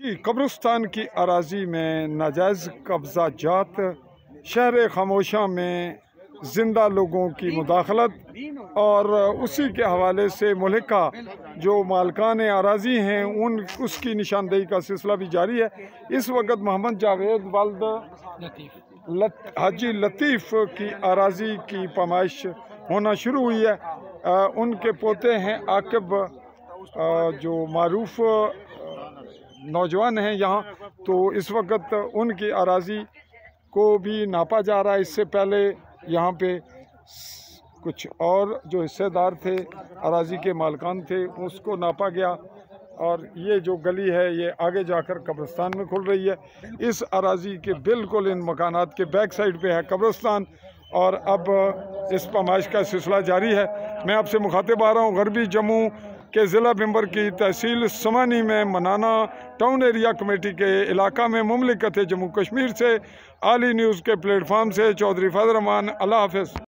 کی قبرستان کی اراضی میں ناجائز قبضہ جات، شہر خاموشاں میں زندہ لوگوں کی مداخلت اور اسی کے حوالے سے ملحقہ جو مالکان اراضی ہیں اس کی نشاندہی کا سلسلہ بھی جاری ہے۔ اس وقت محمد جاوید والد حاجی لطیف کی اراضی کی پیمائش ہونا شروع ہوئی ہے۔ ان کے پوتے ہیں عاقب، جو معروف نوجوان ہیں یہاں، تو اس وقت ان کی اراضی کو بھی ناپا جا رہا ہے۔ اس سے پہلے یہاں پہ کچھ اور جو حصے دار تھے، اراضی کے مالکان تھے، اس کو ناپا گیا، اور یہ جو گلی ہے یہ آگے جا کر قبرستان میں کھل رہی ہے۔ اس اراضی کے بالکل ان مکانات کے بیک سائڈ پہ ہے قبرستان، اور اب اس پیمائش کا سلسلہ جاری ہے۔ میں آپ سے مخاطب آ رہا ہوں غربی جموں کے ضلع ممبر کی تحصیل سمانی میں منانا ٹاؤن ایریا کمیٹی کے علاقہ میں مملکت جموں کشمیر سے، عالی نیوز کے پلیٹ فارم سے چودھری فضل الرحمان۔ اللہ حافظ۔